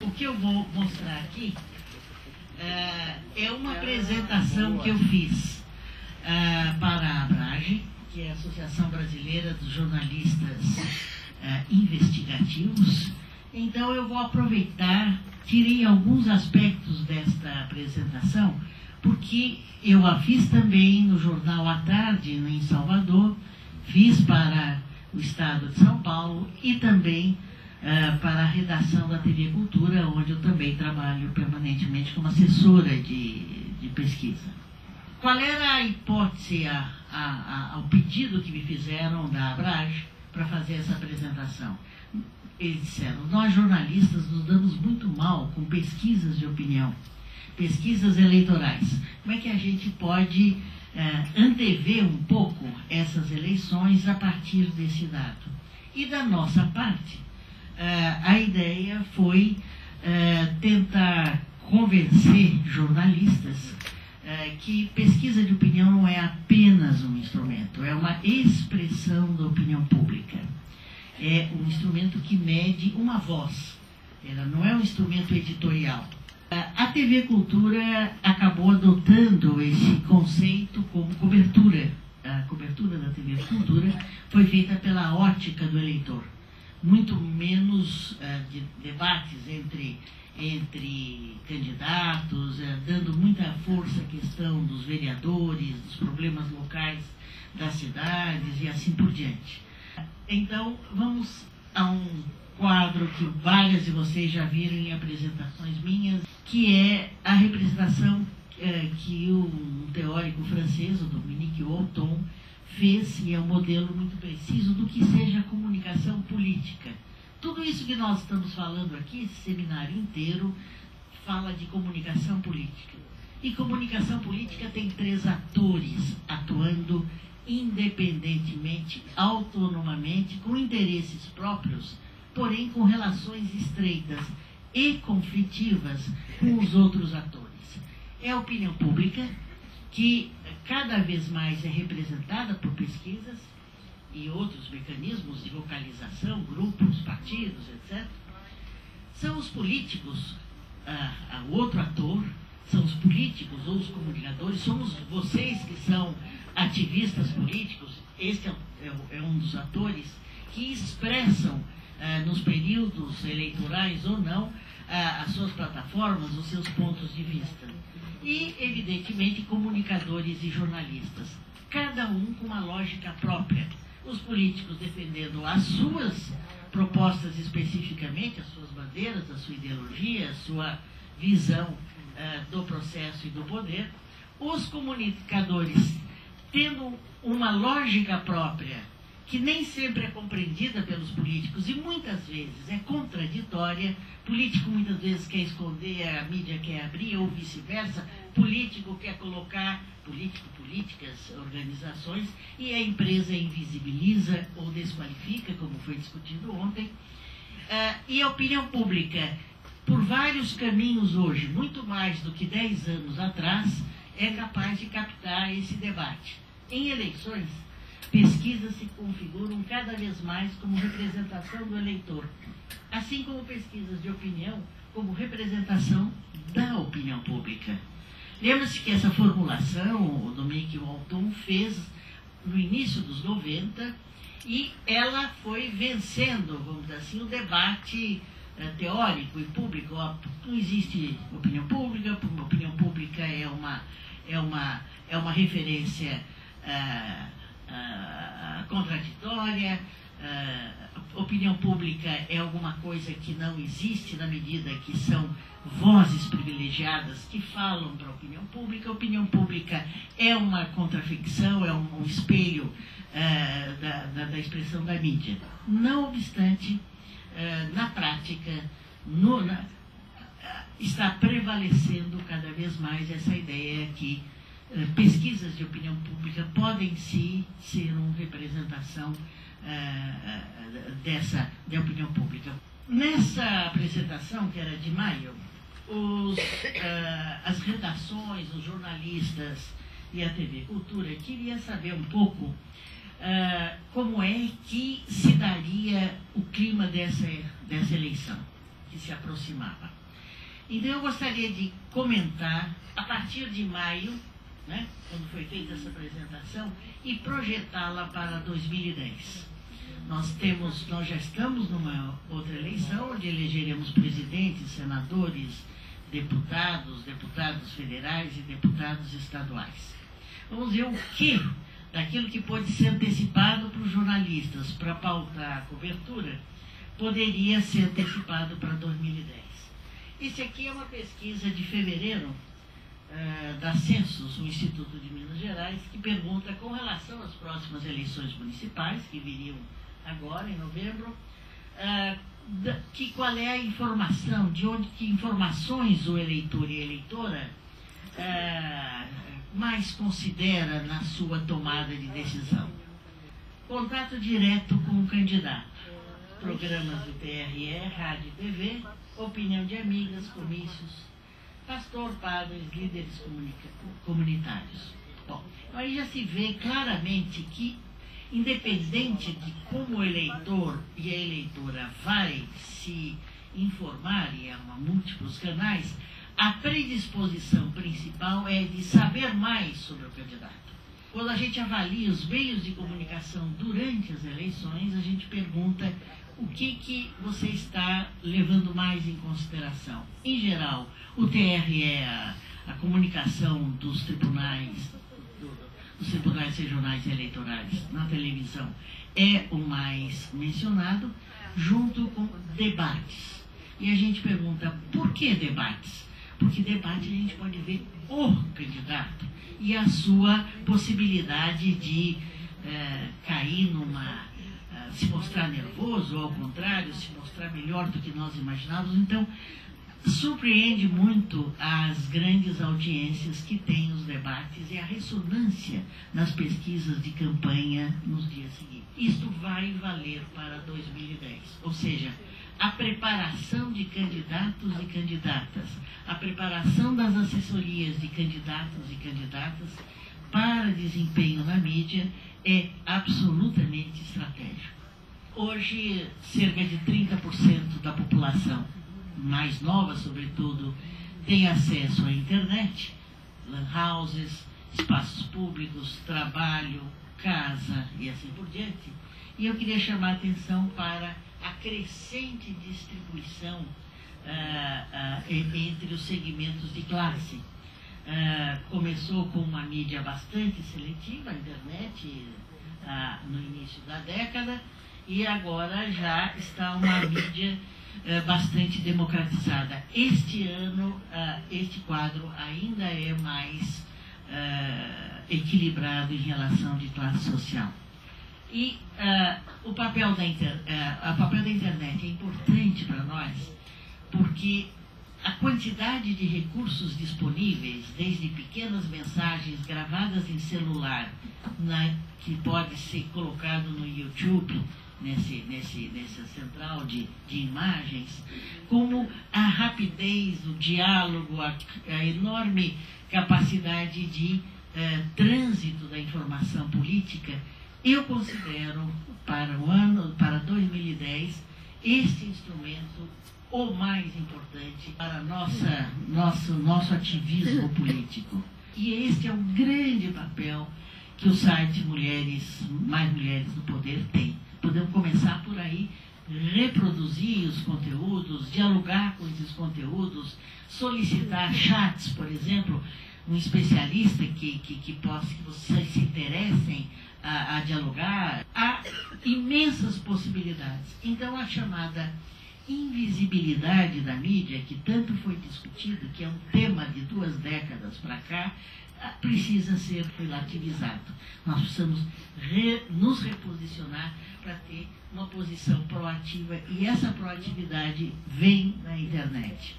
O que eu vou mostrar aqui é uma apresentação que eu fiz para a ABRAGE, que é a Associação Brasileira dos Jornalistas Investigativos. Então eu vou aproveitar, tirei alguns aspectos desta apresentação, porque eu a fiz também no Jornal à Tarde, em Salvador, fiz para o Estado de São Paulo e também para a redação da TV Cultura, onde eu também trabalho permanentemente como assessora de pesquisa. Qual era a hipótese, ao pedido que me fizeram da ABRAGE para fazer essa apresentação? Eles disseram: nós jornalistas nos damos muito mal com pesquisas de opinião, pesquisas eleitorais. Como é que a gente pode antever um pouco essas eleições a partir desse dado? E da nossa parte, a ideia foi tentar convencer jornalistas que pesquisa de opinião não é apenas um instrumento, é uma expressão da opinião pública. É um instrumento que mede uma voz, ela não é um instrumento editorial. A TV Cultura acabou adotando esse conceito como cobertura. A cobertura da TV Cultura foi feita pela ótica do eleitor. Muito menos de debates entre candidatos, dando muita força à questão dos vereadores, dos problemas locais das cidades e assim por diante. Então, vamos a um quadro que várias de vocês já viram em apresentações minhas, que é a representação que um teórico francês, o Dominique Walton, fez, e é um modelo muito preciso do que seja a comunicação política. Tudo isso que nós estamos falando aqui, esse seminário inteiro, fala de comunicação política. E comunicação política tem 3 atores atuando independentemente, autonomamente, com interesses próprios, porém com relações estreitas e conflitivas com os outros atores. É a opinião pública, que cada vez mais é representada por pesquisas e outros mecanismos de localização, grupos, partidos, etc. São os políticos, o outro ator, são os políticos ou os comunicadores, somos vocês que são ativistas políticos, este é um dos atores que expressam nos períodos eleitorais ou não as suas plataformas, os seus pontos de vista. E, evidentemente, comunicadores e jornalistas, cada um com uma lógica própria. Os políticos defendendo as suas propostas especificamente, as suas bandeiras, a sua ideologia, a sua visão do processo e do poder. Os comunicadores tendo uma lógica própria, que nem sempre é compreendida pelos políticos e muitas vezes é contraditória. Político muitas vezes quer esconder, a mídia quer abrir, ou vice-versa. Político quer colocar, políticas, organizações, e a empresa invisibiliza ou desqualifica, como foi discutido ontem. E a opinião pública, por vários caminhos hoje, muito mais do que 10 anos atrás, é capaz de captar esse debate. Em eleições, pesquisas se configuram cada vez mais como representação do eleitor, assim como pesquisas de opinião como representação da opinião pública. Lembra-se que essa formulação o Dominique Walton fez no início dos 90 e ela foi vencendo, vamos dizer assim, o debate teórico e público. Não existe opinião pública, porque opinião pública é uma referência contraditória, opinião pública é alguma coisa que não existe na medida que são vozes privilegiadas que falam para a opinião pública é uma contraficção, é um espelho da expressão da mídia. Não obstante, na prática, está prevalecendo cada vez mais essa ideia que pesquisas de opinião pública podem sim ser uma representação da opinião pública. Nessa apresentação, que era de maio, as redações, os jornalistas e a TV Cultura queria saber um pouco como é que se daria o clima dessa eleição. que se aproximava. Então eu gostaria de comentar, a partir de maio, né, quando foi feita essa apresentação, e projetá-la para 2010. Nós já estamos numa outra eleição, onde elegeremos presidentes, senadores, deputados federais e deputados estaduais. Vamos ver o que daquilo que pode ser antecipado para os jornalistas para pautar a cobertura poderia ser antecipado para 2010. Esse aqui é uma pesquisa de fevereiro da Census, o Instituto de Minas Gerais, que pergunta, com relação às próximas eleições municipais, que viriam agora, em novembro, qual é a informação, que informações o eleitor e a eleitora mais considera na sua tomada de decisão. Contato direto com o candidato, programas do TRE, rádio e TV, opinião de amigas, comícios, pastor, padres, líderes comunitários. Bom, aí já se vê claramente que, independente de como o eleitor e a eleitora vai se informar, e há múltiplos canais, a predisposição principal é de saber mais sobre o candidato. Quando a gente avalia os meios de comunicação durante as eleições, a gente pergunta o que você está levando mais em consideração. Em geral, o TRE, a comunicação dos tribunais regionais e eleitorais na televisão é o mais mencionado, junto com debates. E a gente pergunta, por que debates? Porque debate a gente pode ver o candidato e a sua possibilidade de cair se mostrar nervoso, ou ao contrário, se mostrar melhor do que nós imaginávamos. Então, surpreende muito as grandes audiências que têm os debates e a ressonância nas pesquisas de campanha nos dias seguintes. Isto vai valer para 2010, ou seja, a preparação de candidatos e candidatas, a preparação das assessorias de candidatos e candidatas para desempenho na mídia é absolutamente estratégico. Hoje, cerca de 30% da população, mais nova sobretudo, tem acesso à internet, lan houses, espaços públicos, trabalho, casa e assim por diante. E eu queria chamar a atenção para a crescente distribuição entre os segmentos de classe. Começou com uma mídia bastante seletiva, a internet, no início da década, e agora já está uma mídia bastante democratizada. Este ano, este quadro ainda é mais equilibrado em relação de classe social. E o papel da internet é importante para nós, porque a quantidade de recursos disponíveis, desde pequenas mensagens gravadas em celular, que pode ser colocado no YouTube, nessa central de imagens, como a rapidez, o diálogo, a enorme capacidade de trânsito da informação política, eu considero para 2010 este instrumento o mais importante para nosso ativismo político. E este é o grande papel que o site Mais Mulheres no Poder tem. Podemos começar por aí, reproduzir os conteúdos, dialogar com esses conteúdos, solicitar chats, por exemplo, um especialista que vocês se interessem a dialogar. Há imensas possibilidades. Então, a chamada invisibilidade da mídia, que tanto foi discutido, que é um tema de 2 décadas para cá, precisa ser relativizado. Nós precisamos nos reposicionar para ter uma posição proativa, e essa proatividade vem da internet.